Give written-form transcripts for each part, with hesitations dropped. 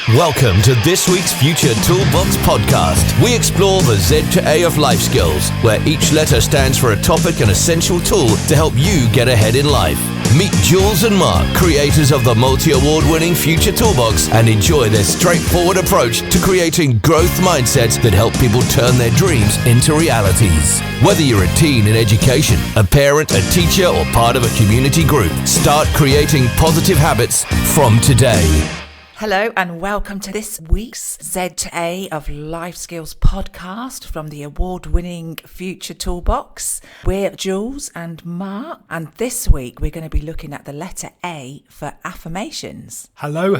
Welcome to this week's Future Toolbox podcast. We explore the Z to A of life skills, where each letter stands for a topic and essential tool to help you get ahead in life. Meet Jules and Mark, creators of the multi-award-winning Future Toolbox, and enjoy their straightforward approach to creating growth mindsets that help people turn their dreams into realities. Whether you're a teen in education, a parent, a teacher, or part of a community group, start creating positive habits from today. Hello and welcome to this week's Z to A of Life Skills podcast from the award-winning Future Toolbox. We're Jules and Mark, and this week we're going to be looking at the letter A for affirmations. Hello.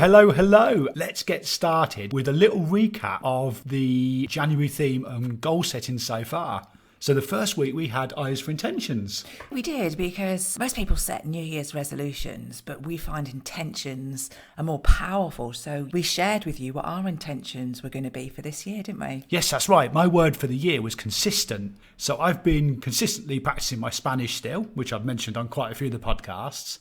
Let's get started with a little recap of the January theme and goal setting so far. So the first week we had Eyes for Intentions. We did, because most people set New Year's resolutions, but we find intentions are more powerful. So we shared with you what our intentions were going to be for this year, didn't we? Yes, that's right. My word for the year was consistent. So I've been consistently practicing my Spanish still, which I've mentioned on quite a few of the podcasts.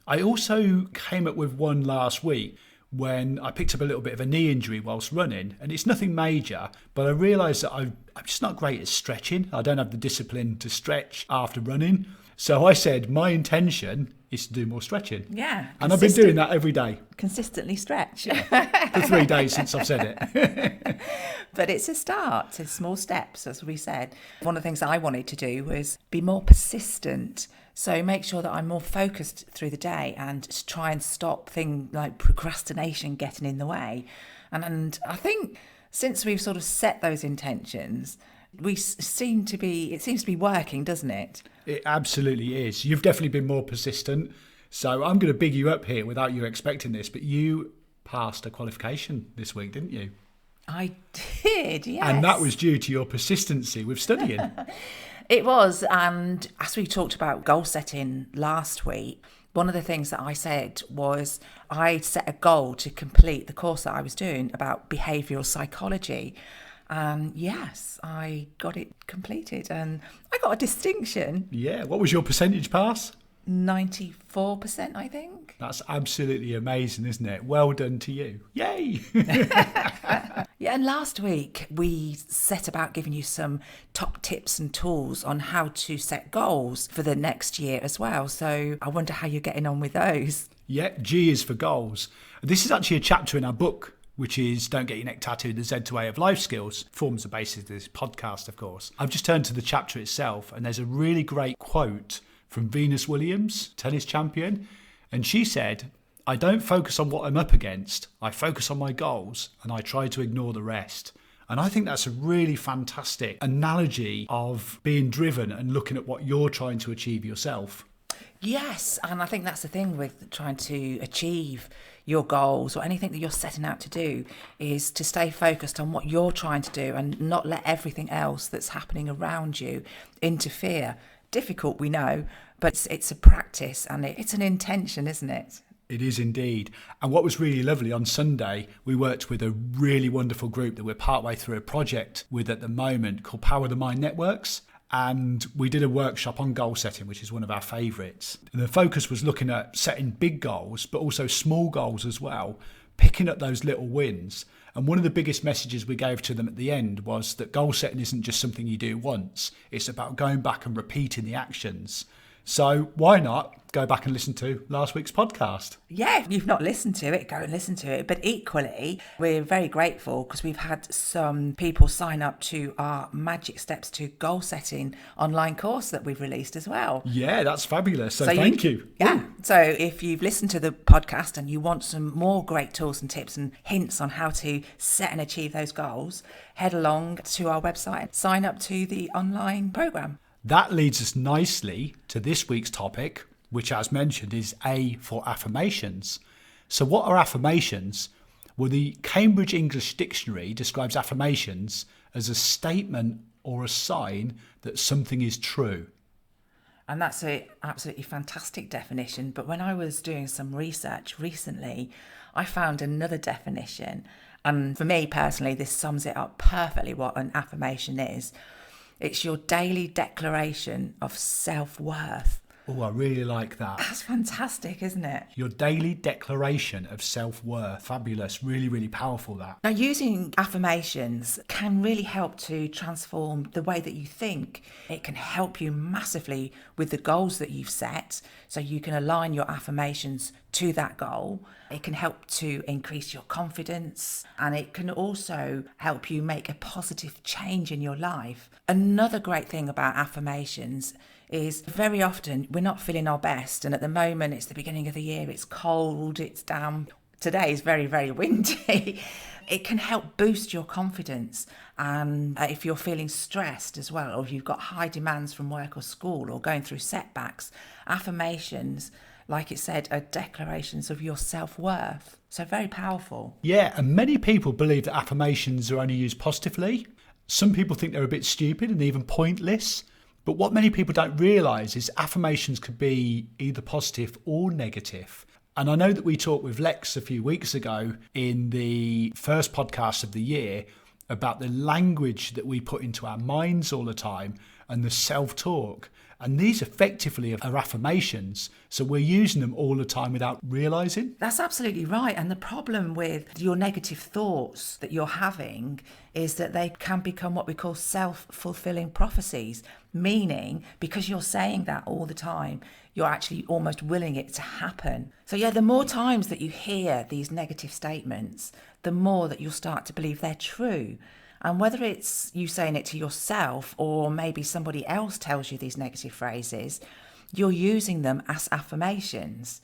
I also came up with one last week when I picked up a little bit of a knee injury whilst running, and it's nothing major, but I realised that I'm just not great at stretching. I don't have the discipline to stretch after running. So I said my intention is to do more stretching. Yeah. And I've been doing that every day. Consistently stretch. For 3 days since I've said it. But it's a start. It's small steps, as we said. One of the things I wanted to do was be more persistent. So make sure that I'm more focused through the day and try and stop things like procrastination getting in the way. And I think since we've sort of set those intentions, it seems to be working, doesn't it? It absolutely is. You've definitely been more persistent. So I'm going to big you up here without you expecting this, but you passed a qualification this week, didn't you? I did, yes. And that was due to your persistency with studying. It was, and as we talked about goal setting last week, one of the things that I said was I set a goal to complete the course that I was doing about behavioural psychology. And yes, I got it completed and I got a distinction. Yeah, what was your percentage pass? 94%, I think. That's absolutely amazing, isn't it? Well done to you. Yay! Yeah, and last week we set about giving you some top tips and tools on how to set goals for the next year as well. So I wonder how you're getting on with those. Yeah, G is for goals. This is actually a chapter in our book, which is Don't Get Your Neck Tattooed, the Z to A of Life Skills. Forms the basis of this podcast, of course. I've just turned to the chapter itself, and there's a really great quote from Venus Williams, tennis champion. And she said, "I don't focus on what I'm up against. I focus on my goals and I try to ignore the rest." And I think that's a really fantastic analogy of being driven and looking at what you're trying to achieve yourself. Yes, and I think that's the thing with trying to achieve your goals or anything that you're setting out to do is to stay focused on what you're trying to do and not let everything else that's happening around you interfere. Difficult, we know, but it's a practice and it's an intention, isn't it? It is indeed. And what was really lovely, on Sunday, we worked with a really wonderful group that we're partway through a project with at the moment called Power the Mind Networks. And we did a workshop on goal setting, which is one of our favourites. And the focus was looking at setting big goals, but also small goals as well, picking up those little wins. And one of the biggest messages we gave to them at the end was that goal setting isn't just something you do once. It's about going back and repeating the actions. So why not go back and listen to last week's podcast? Yeah, if you've not listened to it, go and listen to it. But equally, we're very grateful because we've had some people sign up to our Magic Steps to Goal Setting online course that we've released as well. Yeah, that's fabulous. So thank you. Yeah. So if you've listened to the podcast and you want some more great tools and tips and hints on how to set and achieve those goals, head along to our website and sign up to the online program. That leads us nicely to this week's topic, which, as mentioned, is A for affirmations. So what are affirmations? Well, the Cambridge English Dictionary describes affirmations as a statement or a sign that something is true. And that's an absolutely fantastic definition. But when I was doing some research recently, I found another definition. And for me personally, this sums it up perfectly what an affirmation is. It's your daily declaration of self-worth. Oh, I really like that. That's fantastic, isn't it? Your daily declaration of self-worth. Fabulous. Really, really powerful, that. Now, using affirmations can really help to transform the way that you think. It can help you massively with the goals that you've set, so you can align your affirmations to that goal. It can help to increase your confidence, and it can also help you make a positive change in your life. Another great thing about affirmations is very often we're not feeling our best, and at the moment it's the beginning of the year, it's cold, it's damp. Today is very, very windy. It can help boost your confidence. And if you're feeling stressed as well, or if you've got high demands from work or school, or going through setbacks, affirmations, like it said, are declarations of your self-worth. So very powerful. Yeah, and many people believe that affirmations are only used positively. Some people think they're a bit stupid and even pointless. But what many people don't realise is affirmations could be either positive or negative. And I know that we talked with Lex a few weeks ago in the first podcast of the year about the language that we put into our minds all the time and the self-talk. And these effectively are affirmations. So we're using them all the time without realising. That's absolutely right. And the problem with your negative thoughts that you're having is that they can become what we call self-fulfilling prophecies, meaning because you're saying that all the time, you're actually almost willing it to happen. So yeah, the more times that you hear these negative statements, the more that you'll start to believe they're true. And whether it's you saying it to yourself or maybe somebody else tells you these negative phrases, you're using them as affirmations.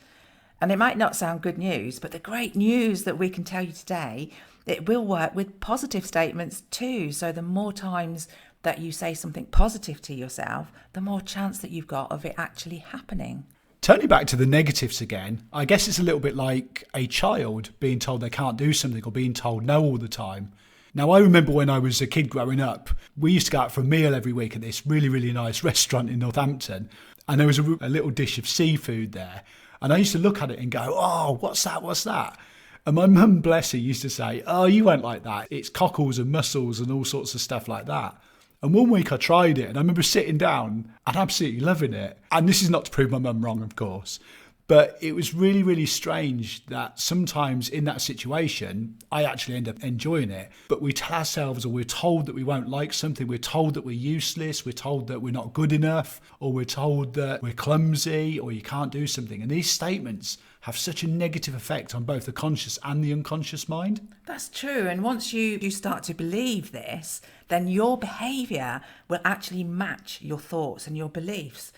And it might not sound good news, but the great news that we can tell you today, it will work with positive statements too. So the more times that you say something positive to yourself, the more chance that you've got of it actually happening. Turning back to the negatives again, I guess it's a little bit like a child being told they can't do something or being told no all the time. Now, I remember when I was a kid growing up, we used to go out for a meal every week at this really, really nice restaurant in Northampton. And there was a little dish of seafood there. And I used to look at it and go, oh, what's that? What's that? And my mum, bless her, used to say, oh, you won't like that. It's cockles and mussels and all sorts of stuff like that. And one week I tried it and I remember sitting down and absolutely loving it. And this is not to prove my mum wrong, of course. But it was really, really strange that sometimes in that situation, I actually end up enjoying it. But we tell ourselves, or we're told that we won't like something. We're told that we're useless. We're told that we're not good enough, or we're told that we're clumsy, or you can't do something. And these statements have such a negative effect on both the conscious and the unconscious mind. That's true. And once you start to believe this, then your behaviour will actually match your thoughts and your beliefs.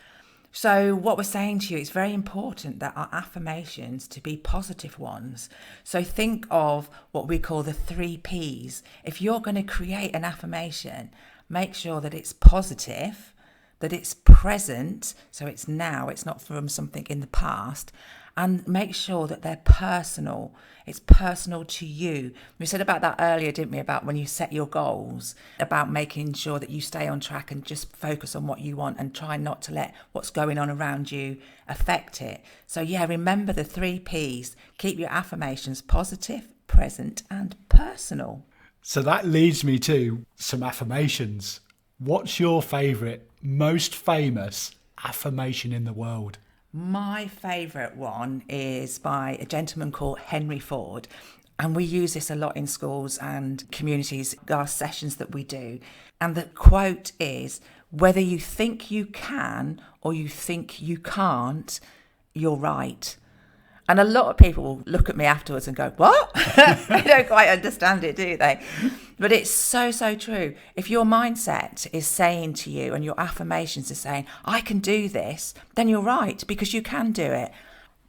So what we're saying to you, it's very important that our affirmations to be positive ones. So think of what we call the 3 Ps. If you're going to create an affirmation, make sure that it's positive, that it's present, so it's now, it's not from something in the past, and make sure that they're personal. It's personal to you. We said about that earlier, didn't we, about when you set your goals, about making sure that you stay on track and just focus on what you want and try not to let what's going on around you affect it. So yeah, remember the 3 Ps. Keep your affirmations positive, present, and personal. So that leads me to some affirmations. What's your favourite, most famous affirmation in the world? My favourite one is by a gentleman called Henry Ford. And we use this a lot in schools and communities, our sessions that we do. And the quote is, whether you think you can or you think you can't, you're right. And a lot of people look at me afterwards and go, what? They don't quite understand it, do they? But it's so, so true. If your mindset is saying to you and your affirmations are saying, I can do this, then you're right, because you can do it.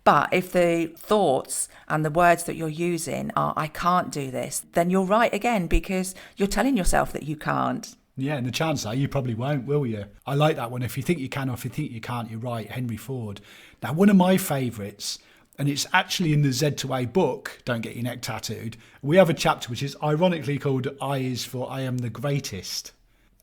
But if the thoughts and the words that you're using are, I can't do this, then you're right again, because you're telling yourself that you can't. Yeah, and the chances are you probably won't, will you? I like that one. If you think you can or if you think you can't, you're right. Henry Ford. Now, one of my favourites, and it's actually in the Z2A book, Don't Get Your Neck Tattooed, we have a chapter which is ironically called I is for I am the greatest.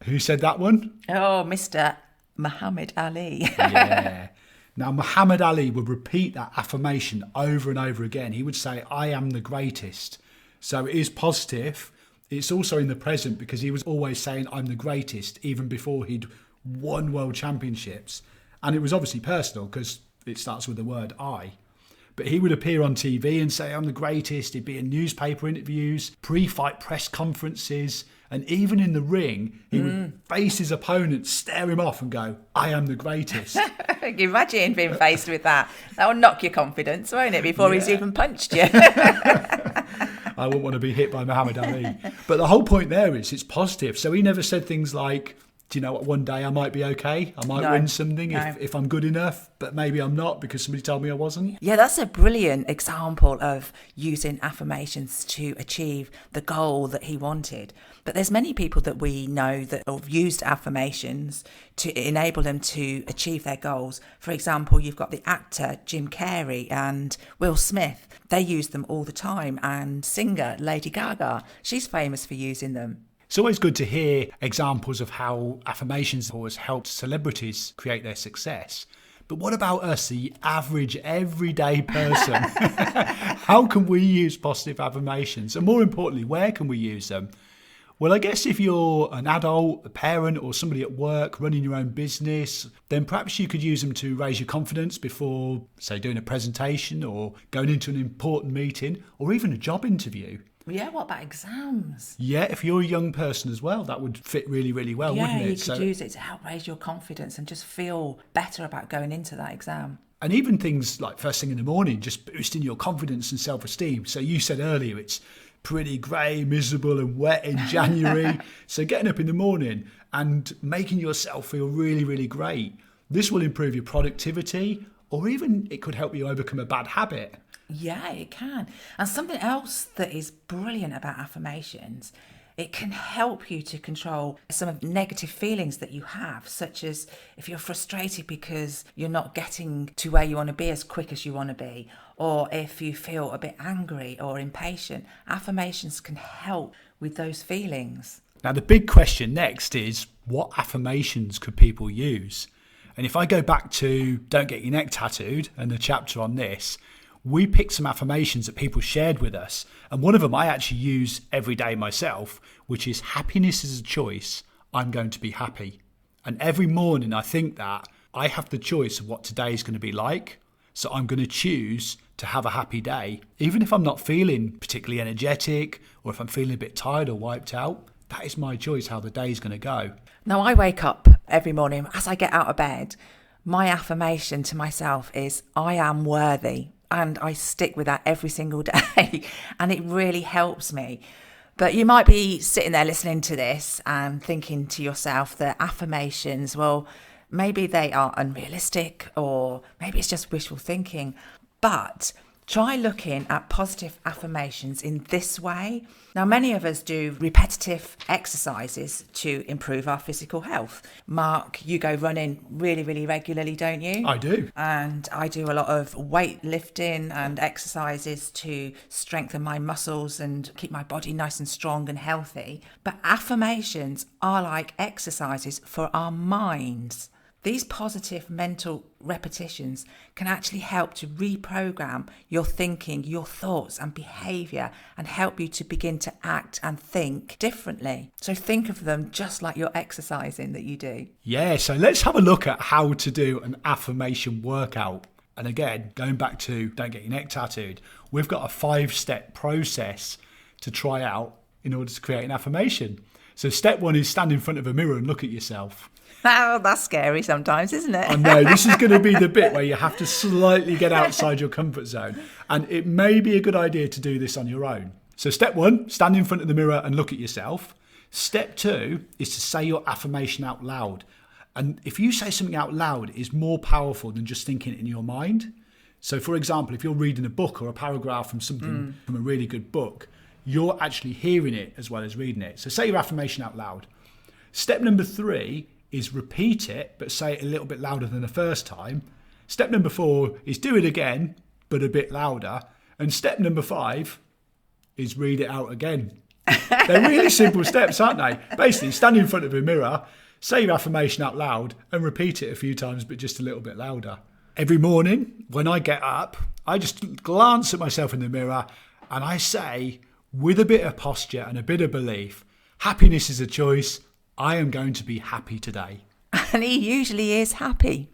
Who said that one? Oh, Mr. Muhammad Ali. Yeah. Now, Muhammad Ali would repeat that affirmation over and over again. He would say, I am the greatest. So it is positive. It's also in the present because he was always saying, I'm the greatest, even before he'd won world championships. And it was obviously personal because it starts with the word I. But he would appear on TV and say, I'm the greatest. He'd be in newspaper interviews, pre-fight press conferences, and even in the ring, he would face his opponent, stare him off and go, I am the greatest. Can you imagine being faced with that? That will knock your confidence, won't it, before he's even punched you? I wouldn't want to be hit by Muhammad Ali. But the whole point there is it's positive. So he never said things like, do you know what, one day I might be okay. I might win something if I'm good enough, but maybe I'm not because somebody told me I wasn't. Yeah, that's a brilliant example of using affirmations to achieve the goal that he wanted. But there's many people that we know that have used affirmations to enable them to achieve their goals. For example, you've got the actor Jim Carrey and Will Smith. They use them all the time. And singer Lady Gaga, she's famous for using them. It's always good to hear examples of how affirmations has helped celebrities create their success. But what about us, the average, everyday person? How can we use positive affirmations? And more importantly, where can we use them? Well, I guess if you're an adult, a parent, or somebody at work running your own business, then perhaps you could use them to raise your confidence before, say, doing a presentation or going into an important meeting or even a job interview. Yeah, what about exams? Yeah, if you're a young person as well, that would fit really, really well, wouldn't it? Yeah, you could use it to help raise your confidence and just feel better about going into that exam. And even things like first thing in the morning, just boosting your confidence and self-esteem. So you said earlier, it's pretty grey, miserable and wet in January. So getting up in the morning and making yourself feel really, really great. This will improve your productivity, or even it could help you overcome a bad habit. Yeah, it can. And something else that is brilliant about affirmations, it can help you to control some of the negative feelings that you have, such as if you're frustrated because you're not getting to where you want to be as quick as you want to be, or if you feel a bit angry or impatient. Affirmations can help with those feelings. Now, the big question next is, what affirmations could people use? And if I go back to Don't Get Your Neck Tattooed and the chapter on this, we picked some affirmations that people shared with us. And one of them I actually use every day myself, which is happiness is a choice. I'm going to be happy. And every morning I think that I have the choice of what today is going to be like. So I'm going to choose to have a happy day. Even if I'm not feeling particularly energetic or if I'm feeling a bit tired or wiped out, that is my choice how the day is going to go. Now, I wake up every morning as I get out of bed. My affirmation to myself is I am worthy. And I stick with that every single day. And it really helps me. But you might be sitting there listening to this and thinking to yourself that affirmations, well, maybe they are unrealistic or maybe it's just wishful thinking. But try looking at positive affirmations in this way. Now, many of us do repetitive exercises to improve our physical health. Mark, you go running really, really regularly, don't you? I do. And I do a lot of weightlifting and exercises to strengthen my muscles and keep my body nice and strong and healthy. But affirmations are like exercises for our minds. These positive mental repetitions can actually help to reprogram your thinking, your thoughts and behaviour and help you to begin to act and think differently. So think of them just like you're exercising that you do. Yeah, so let's have a look at how to do an affirmation workout. And again, going back to Don't Get Your Neck Tattooed, we've got a 5-step process to try out in order to create an affirmation. So step 1 is stand in front of a mirror and look at yourself. Oh, that's scary sometimes, isn't it? I know, this is going to be the bit where you have to slightly get outside your comfort zone. And it may be a good idea to do this on your own. So step 1, stand in front of the mirror and look at yourself. Step 2 is to say your affirmation out loud. And if you say something out loud, it's more powerful than just thinking it in your mind. So for example, if you're reading a book or a paragraph from something from a really good book, you're actually hearing it as well as reading it. So say your affirmation out loud. Step number 3 is repeat it, but say it a little bit louder than the first time. Step number 4 is do it again, but a bit louder. And step number 5 is read it out again. They're really simple steps, aren't they? Basically, stand in front of a mirror, say your affirmation out loud, and repeat it a few times, but just a little bit louder. Every morning, when I get up, I just glance at myself in the mirror and I say, with a bit of posture and a bit of belief, happiness is a choice. I am going to be happy today. And he usually is happy.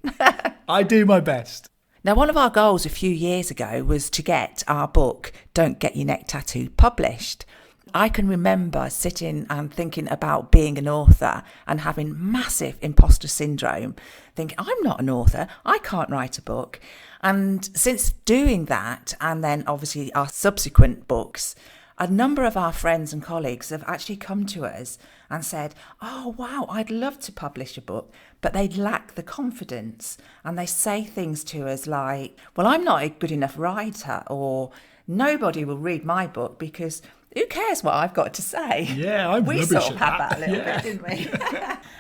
I do my best. Now, one of our goals a few years ago was to get our book, Don't Get Your Neck Tattooed, published. I can remember sitting and thinking about being an author and having massive imposter syndrome, thinking, I'm not an author, I can't write a book. And since doing that, and then obviously our subsequent books, a number of our friends and colleagues have actually come to us and said, oh, wow, I'd love to publish a book, but they lack the confidence. And they say things to us like, well, I'm not a good enough writer, or nobody will read my book because who cares what I've got to say? Yeah, I'm we rubbish sort of at had that. that a little bit, didn't we?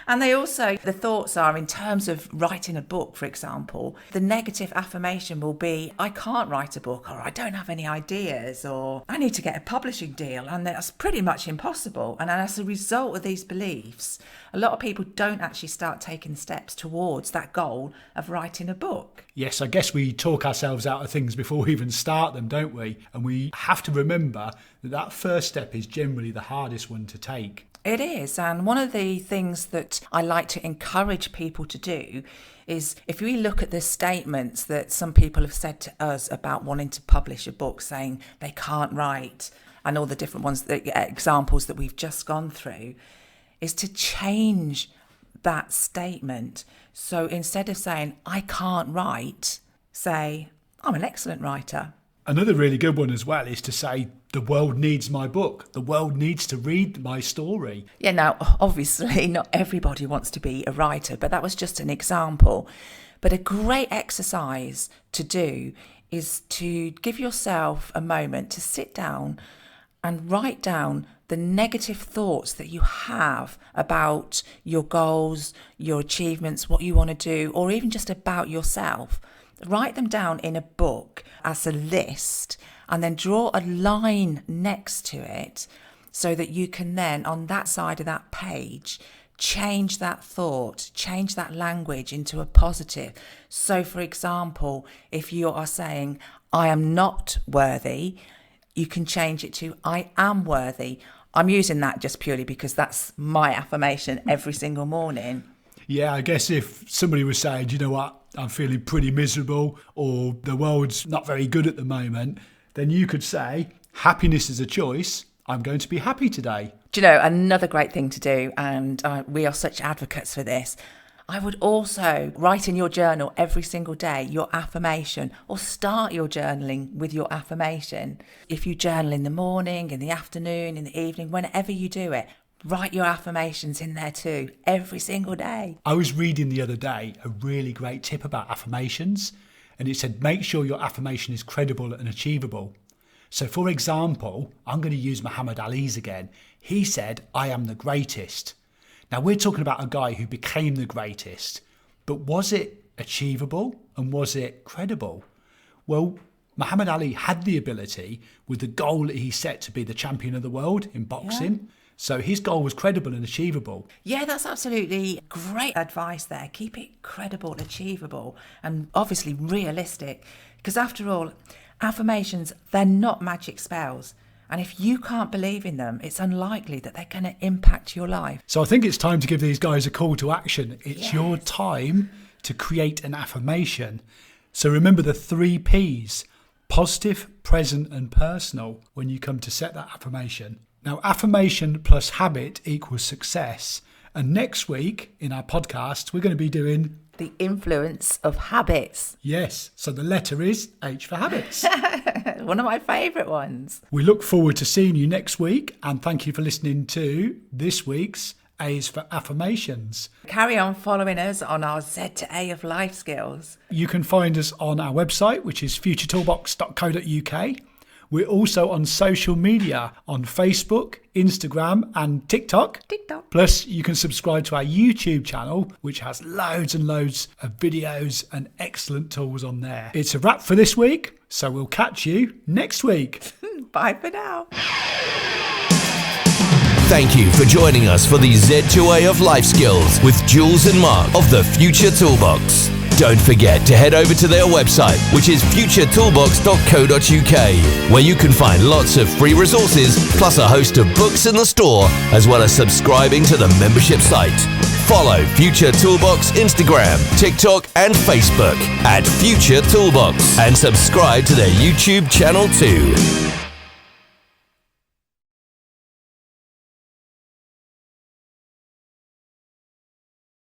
And they also, the thoughts are, in terms of writing a book, for example, the negative affirmation will be, I can't write a book, or I don't have any ideas, or I need to get a publishing deal, and that's pretty much impossible. And as a result of these beliefs, a lot of people don't actually start taking steps towards that goal of writing a book. Yes, I guess we talk ourselves out of things before we even start them, don't we? And we have to remember that first step is generally the hardest one to take. It is, and one of the things that I like to encourage people to do is, if we look at the statements that some people have said to us about wanting to publish a book, saying they can't write, and all the different ones, the examples that we've just gone through, is to change that statement. So instead of saying, I can't write, say, I'm an excellent writer. Another really good one as well is to say, the world needs my book. The world needs to read my story. Yeah, now, obviously, not everybody wants to be a writer, but that was just an example. But a great exercise to do is to give yourself a moment to sit down and write down the negative thoughts that you have about your goals, your achievements, what you want to do, or even just about yourself. Write them down in a book as a list, and then draw a line next to it so that you can then, on that side of that page, change that thought, change that language into a positive. So, for example, if you are saying, I am not worthy, you can change it to, I am worthy. I'm using that just purely because that's my affirmation every single morning. Yeah, I guess if somebody was saying, you know what, I'm feeling pretty miserable, or the world's not very good at the moment, then you could say, happiness is a choice. I'm going to be happy today. Do you know, another great thing to do, and we are such advocates for this, I would also write in your journal every single day your affirmation, or start your journaling with your affirmation. If you journal in the morning, in the afternoon, in the evening, whenever you do it, write your affirmations in there too, every single day. I was reading the other day a really great tip about affirmations, and it said, make sure your affirmation is credible and achievable. So for example, I'm going to use Muhammad Ali's again. He said, I am the greatest. Now we're talking about a guy who became the greatest, but was it achievable and was it credible? Well, Muhammad Ali had the ability with the goal that he set to be the champion of the world in boxing. Yeah. So his goal was credible and achievable. Yeah, that's absolutely great advice there. Keep it credible, achievable, and obviously realistic. Because after all, affirmations, they're not magic spells. And if you can't believe in them, it's unlikely that they're going to impact your life. So I think it's time to give these guys a call to action. It's your time to create an affirmation. So remember the 3 Ps, positive, present, and personal, when you come to set that affirmation. Now, affirmation plus habit equals success. And next week in our podcast, we're going to be doing the influence of habits. Yes, so the letter is H for habits. One of my favourite ones. We look forward to seeing you next week, and thank you for listening to this week's A's for Affirmations. Carry on following us on our Z to A of life skills. You can find us on our website, which is futuretoolbox.co.uk. We're also on social media on Facebook, Instagram and TikTok. Plus, you can subscribe to our YouTube channel, which has loads and loads of videos and excellent tools on there. It's a wrap for this week, so we'll catch you next week. Bye for now. Thank you for joining us for the Z2A of Life Skills with Jules and Mark of the Future Toolbox. Don't forget to head over to their website, which is futuretoolbox.co.uk, where you can find lots of free resources, plus a host of books in the store, as well as subscribing to the membership site. Follow Future Toolbox Instagram, TikTok and Facebook at Future Toolbox and subscribe to their YouTube channel too.